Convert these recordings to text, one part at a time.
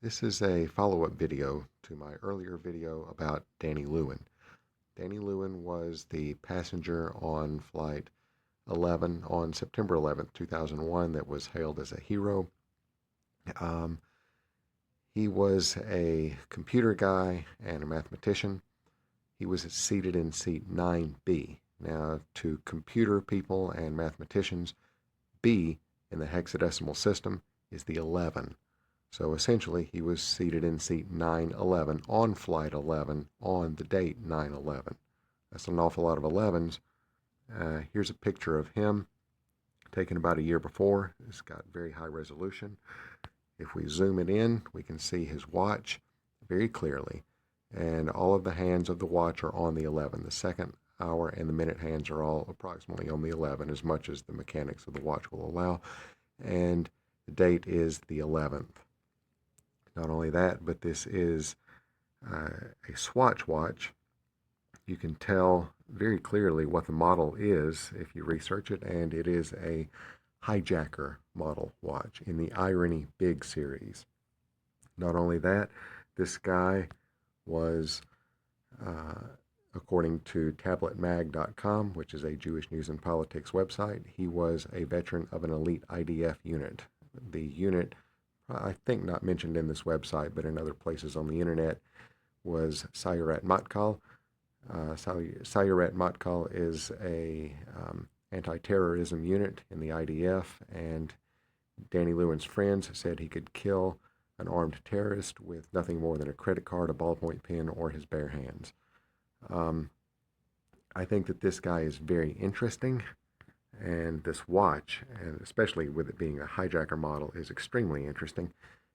This is a follow-up video to my earlier video about Danny Lewin. Danny Lewin was the passenger on Flight 11 on September 11th, 2001 that was hailed as a hero. Um, he was a computer guy and a mathematician. He was seated in seat 9B. Now, to computer people and mathematicians, B in the hexadecimal system is the 11. So essentially, he was seated in seat 911 on Flight 11 on the date 9/11. That's an awful lot of 11s. Here's a picture of him taken about a year before. It's got very high resolution. If we zoom it in, we can see his watch very clearly. And all of the hands of the watch are on the 11. The second, hour, and the minute hands are all approximately on the 11, as much as the mechanics of the watch will allow. And the date is the 11th. Not only that, but this is a Swatch watch. You can tell very clearly what the model is if you research it, and it is a Hijacker model watch in the Irony Big series. Not only that, this guy was, according to tabletmag.com, which is a Jewish news and politics website, he was a veteran of an elite IDF unit. The unit, I think not mentioned in this website, but in other places on the internet, was Sayeret Matkal. Sayeret Matkal is a anti-terrorism unit in the IDF, and Danny Lewin's friends said he could kill an armed terrorist with nothing more than a credit card, a ballpoint pen, or his bare hands. I think that this guy is very interesting. And this watch, and especially with it being a Hijacker model, is extremely interesting.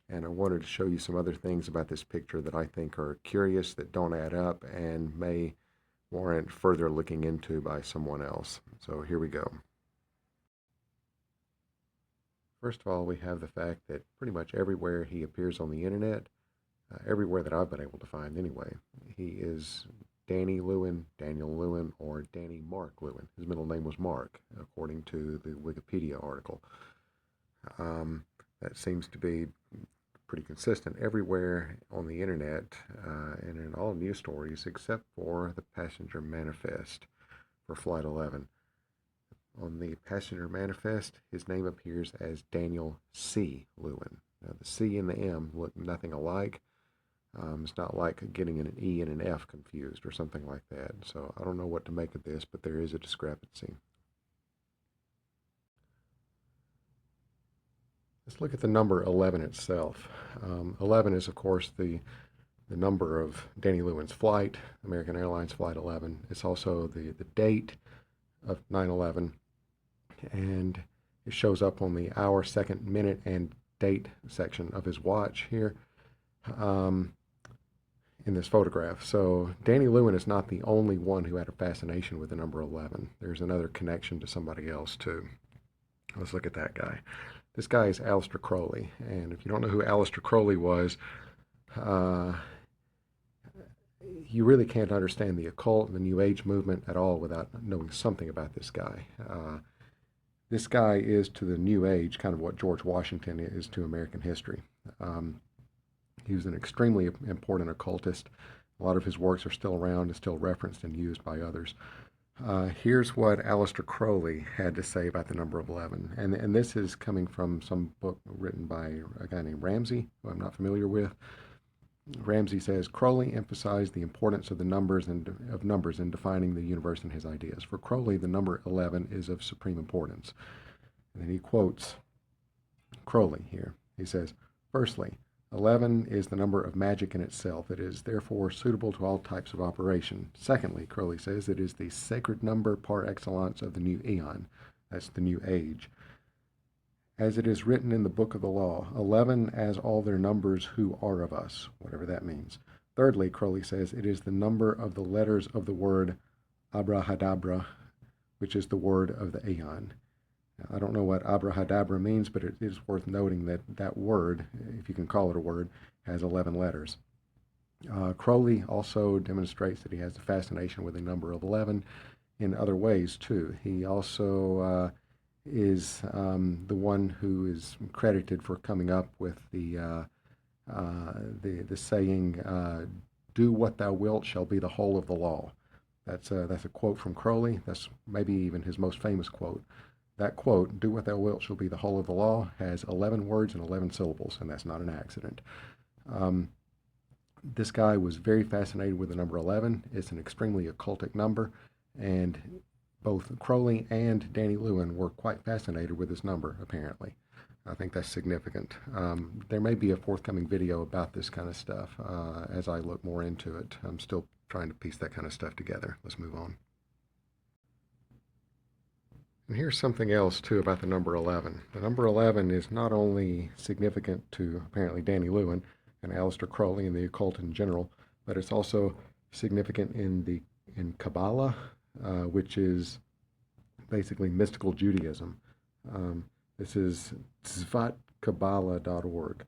And I wanted to show you some other things about this picture that I think are curious, that don't add up, and may warrant further looking into by someone else. So here we go. First of all, we have the fact that pretty much everywhere he appears on the internet, everywhere that I've been able to find anyway, he is Danny Lewin, Daniel Lewin, or Danny Mark Lewin. His middle name was Mark, according to the Wikipedia article. That seems to be pretty consistent everywhere on the internet and in all news stories except for the passenger manifest for Flight 11. On the passenger manifest, his name appears as Daniel C. Lewin. Now, the C and the M look nothing alike. It's not like getting an E and an F confused or something like that. So I don't know what to make of this, but there is a discrepancy. Let's look at the number 11 itself. 11 is, of course, the number of Danny Lewin's flight, American Airlines Flight 11. It's also the date of 9/11, and it shows up on the hour, second, minute, and date section of his watch here. In this photograph. So Danny Lewin is not the only one who had a fascination with the number 11. There's another connection to somebody else too. Let's look at that guy. This guy is Aleister Crowley, and if you don't know who Aleister Crowley was, you really can't understand the occult and the New Age movement at all without knowing something about this guy. This guy is to the New Age kind of what George Washington is to American history. He was an extremely important occultist. A lot of his works are still around and still referenced and used by others. Here's what Aleister Crowley had to say about the number 11. And this is coming from some book written by a guy named Ramsey, who I'm not familiar with. Ramsey says, Crowley emphasized the importance of the numbers and of numbers in defining the universe and his ideas. For Crowley, the number 11 is of supreme importance. And then he quotes Crowley here. He says, firstly, 11 is the number of magic in itself. It is therefore suitable to all types of operation. Secondly, Crowley says, it is the sacred number par excellence of the new eon. That's the new age. As it is written in the book of the law, 11 as all their numbers who are of us, whatever that means. Thirdly, Crowley says, it is the number of the letters of the word abrahadabra, which is the word of the eon. I don't know what abrahadabra means, but it is worth noting that that word, if you can call it a word, has 11 letters. Crowley also demonstrates that he has a fascination with the number of 11 in other ways, too. He also is the one who is credited for coming up with the The saying, "Do what thou wilt shall be the whole of the law." That's a quote from Crowley. That's maybe even his most famous quote. That quote, "Do what thou wilt shall be the whole of the law," has 11 words and 11 syllables, and that's not an accident. Um, this guy was very fascinated with the number 11. It's an extremely occultic number, and both Crowley and Danny Lewin were quite fascinated with this number, apparently. I think that's significant. There may be a forthcoming video about this kind of stuff as I look more into it. I'm still trying to piece that kind of stuff together. Let's move on. And here's something else, too, about the number 11. The number 11 is not only significant to apparently Danny Lewin and Aleister Crowley and the occult in general, but it's also significant in Kabbalah, which is basically mystical Judaism. This is tzvatkabbalah.org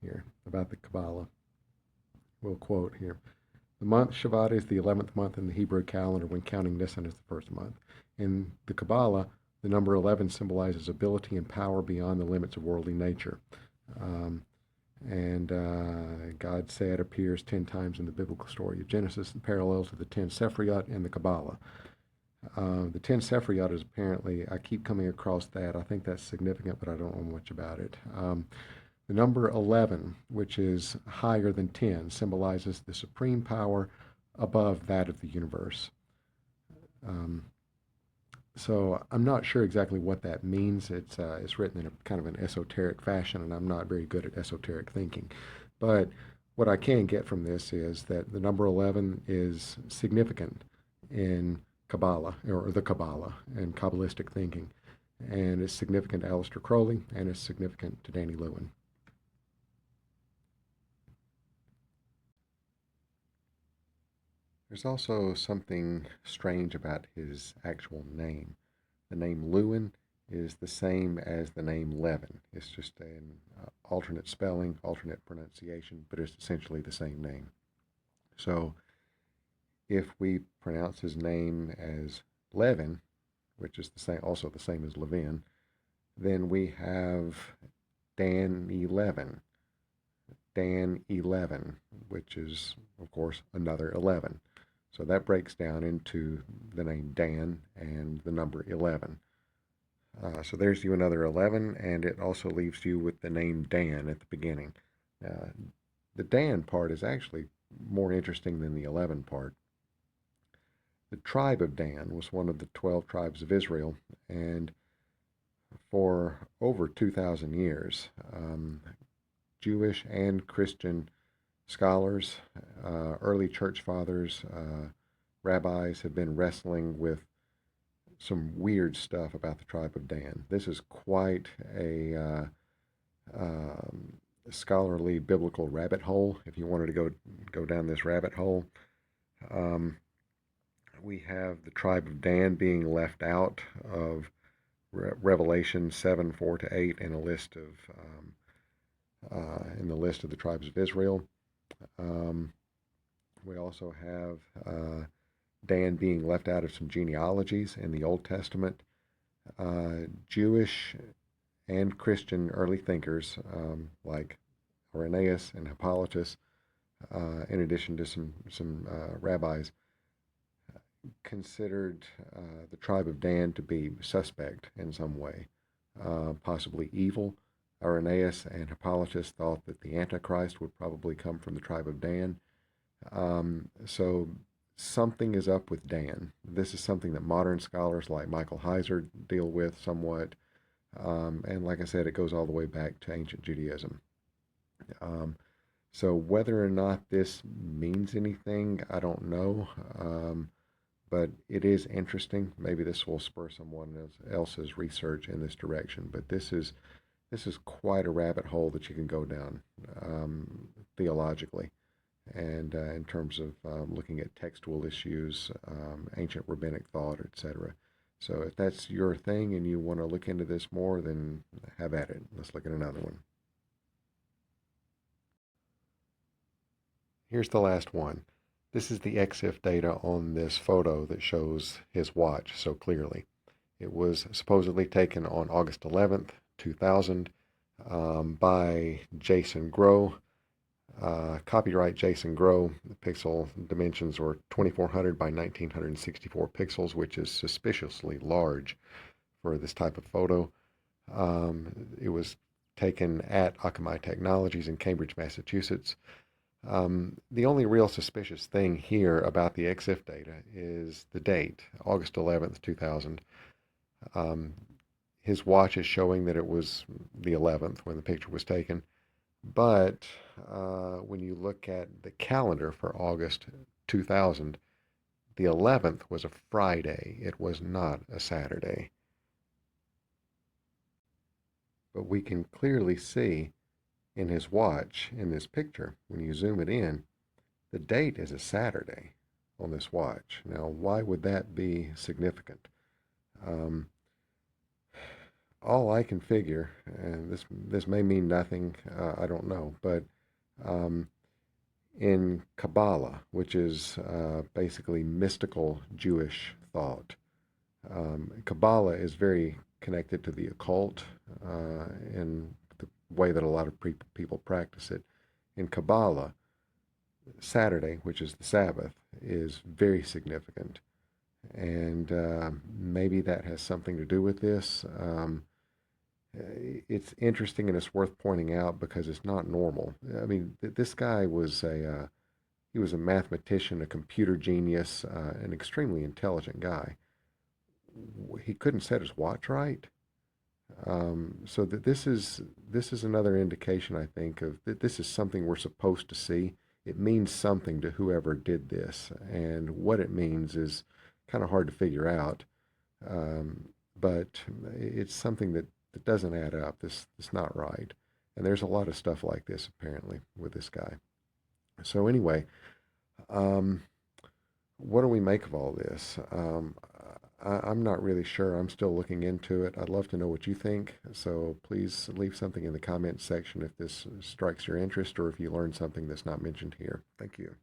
here about the Kabbalah. We'll quote here. The month Shevat is the 11th month in the Hebrew calendar when counting Nisan as the first month. In the Kabbalah, the number 11 symbolizes ability and power beyond the limits of worldly nature. God said appears 10 times in the biblical story of Genesis, parallel to the 10 Sephirot in the Kabbalah. The 10 Sephirot is apparently, I keep coming across that. I think that's significant, but I don't know much about it. The number 11, which is higher than 10, symbolizes the supreme power above that of the universe. So I'm not sure exactly what that means. It's written in a kind of an esoteric fashion, and I'm not very good at esoteric thinking. But what I can get from this is that the number 11 is significant in Kabbalah, or the Kabbalah, and Kabbalistic thinking. And it's significant to Aleister Crowley, and it's significant to Danny Lewin. There's also something strange about his actual name. The name Lewin is the same as the name Levin. It's just an alternate spelling, alternate pronunciation, but it's essentially the same name. So if we pronounce his name as Levin, which is also the same as Levin, then we have Dan 11, which is, of course, another 11. So that breaks down into the name Dan and the number 11. So there's you another 11, and it also leaves you with the name Dan at the beginning. The Dan part is actually more interesting than the 11 part. The tribe of Dan was one of the 12 tribes of Israel, and for over 2,000 years, Jewish and Christian scholars, early church fathers, rabbis have been wrestling with some weird stuff about the tribe of Dan. This is quite a scholarly biblical rabbit hole. If you wanted to go down this rabbit hole, we have the tribe of Dan being left out of Revelation 7:4-8 in a list of in the list of the tribes of Israel. We also have Dan being left out of some genealogies in the Old Testament. Jewish and Christian early thinkers like Irenaeus and Hippolytus, in addition to some rabbis, considered the tribe of Dan to be suspect in some way, possibly evil. Irenaeus and Hippolytus thought that the Antichrist would probably come from the tribe of Dan. So something is up with Dan. This is something that modern scholars like Michael Heiser deal with somewhat. And like I said, it goes all the way back to ancient Judaism. So whether or not this means anything, I don't know. But it is interesting. Maybe this will spur someone else's research in this direction. But this is quite a rabbit hole that you can go down theologically, and in terms of looking at textual issues, ancient rabbinic thought, etc. So if that's your thing and you want to look into this more, then have at it. Let's look at another one. Here's the last one. This is the EXIF data on this photo that shows his watch so clearly. It was supposedly taken on August 11th, 2000 by Jason Groh. Copyright Jason Grow. The pixel dimensions were 2400 by 1964 pixels, which is suspiciously large for this type of photo. It was taken at Akamai Technologies in Cambridge, Massachusetts. The only real suspicious thing here about the EXIF data is the date, August 11th, 2000. Um, his watch is showing that it was the 11th when the picture was taken. But when you look at the calendar for August 2000, the 11th was a Friday. It was not a Saturday. But we can clearly see in his watch, in this picture, when you zoom it in, the date is a Saturday on this watch. Now, why would that be significant? Um, all I can figure, and this may mean nothing, I don't know, but um, in Kabbalah, which is basically mystical Jewish thought, Kabbalah is very connected to the occult in the way that a lot of people practice it. In Kabbalah, Saturday, which is the Sabbath, is very significant. And maybe that has something to do with this. It's interesting and it's worth pointing out because it's not normal. I mean, this guy was he was a mathematician, a computer genius, an extremely intelligent guy. He couldn't set his watch right. So that this is another indication, I think, of that this is something we're supposed to see. It means something to whoever did this, and what it means is kind of hard to figure out. But it's something that doesn't add up. This not right. And there's a lot of stuff like this apparently with this guy. So anyway, um, what do we make of all this? I'm not really sure. I'm still looking into it. I'd love to know what you think. So please leave something in the comments section if this strikes your interest or if you learned something that's not mentioned here. Thank you.